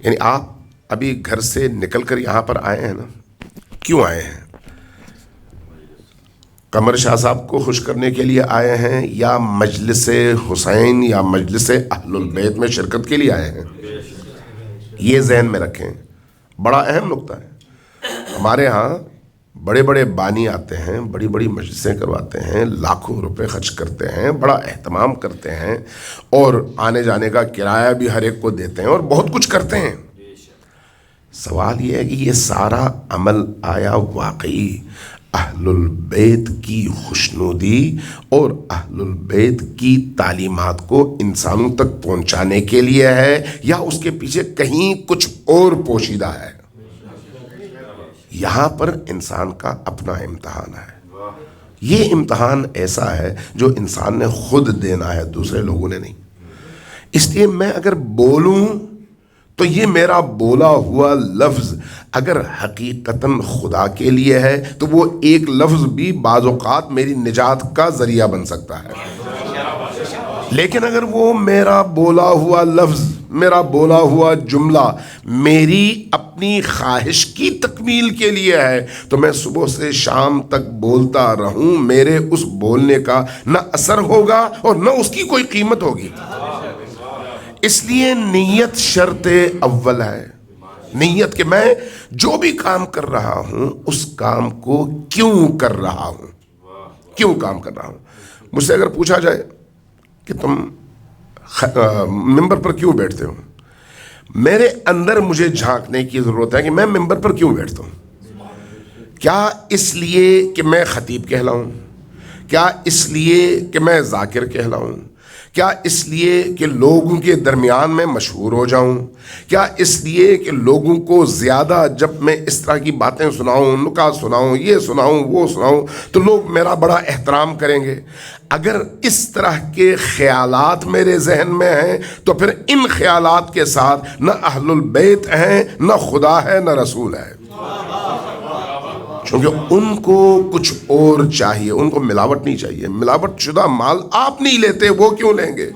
یعنی آپ ابھی گھر سے نکل کر یہاں پر آئے ہیں نا، کیوں آئے ہیں؟ قمر شاہ صاحب کو خوش کرنے کے لیے آئے ہیں، یا مجلس حسین یا مجلس اہل البیت میں شرکت کے لیے آئے ہیں؟ یہ ذہن میں رکھیں، بڑا اہم نقطہ ہے۔ ہمارے ہاں بڑے بڑے بانی آتے ہیں، بڑی بڑی مجلسیں کرواتے ہیں، لاکھوں روپے خرچ کرتے ہیں، بڑا اہتمام کرتے ہیں، اور آنے جانے کا کرایہ بھی ہر ایک کو دیتے ہیں، اور بہت کچھ کرتے ہیں۔ سوال یہ ہے کہ یہ سارا عمل آیا واقعی اہل البیت کی خوشنودی اور اہل البیت کی تعلیمات کو انسانوں تک پہنچانے کے لیے ہے، یا اس کے پیچھے کہیں کچھ اور پوشیدہ ہے؟ یہاں پر انسان کا اپنا امتحان ہے۔ یہ امتحان ایسا ہے جو انسان نے خود دینا ہے، دوسرے لوگوں نے نہیں۔ اس لیے میں اگر بولوں تو یہ میرا بولا ہوا لفظ اگر حقیقتاً خدا کے لیے ہے تو وہ ایک لفظ بھی بعض اوقات میری نجات کا ذریعہ بن سکتا ہے۔ لیکن اگر وہ میرا بولا ہوا لفظ، میرا بولا ہوا جملہ میری اپنی خواہش کی تکمیل کے لیے ہے تو میں صبح سے شام تک بولتا رہوں، میرے اس بولنے کا نہ اثر ہوگا اور نہ اس کی کوئی قیمت ہوگی۔ اس لیے نیت شرط اول ہے۔ نیت کہ میں جو بھی کام کر رہا ہوں اس کام کو کیوں کر رہا ہوں، کیوں کام کر رہا ہوں۔ مجھ سے اگر پوچھا جائے کہ تم ممبر پر کیوں بیٹھتے ہو، میرے اندر مجھے جھانکنے کی ضرورت ہے کہ میں ممبر پر کیوں بیٹھتا ہوں۔ کیا اس لیے کہ میں خطیب کہلاؤں؟ کیا اس لیے کہ میں ذاکر کہلاؤں؟ کیا اس لیے کہ لوگوں کے درمیان میں مشہور ہو جاؤں؟ کیا اس لیے کہ لوگوں کو زیادہ جب میں اس طرح کی باتیں سناؤں، نکات سناؤں، یہ سناؤں، وہ سناؤں تو لوگ میرا بڑا احترام کریں گے؟ اگر اس طرح کے خیالات میرے ذہن میں ہیں تو پھر ان خیالات کے ساتھ نہ اہل البیت ہیں، نہ خدا ہے، نہ رسول ہے، کیونکہ ان کو کچھ اور چاہیے، ان کو ملاوٹ نہیں چاہیے۔ ملاوٹ شدہ مال آپ نہیں لیتے، وہ کیوں لیں گے؟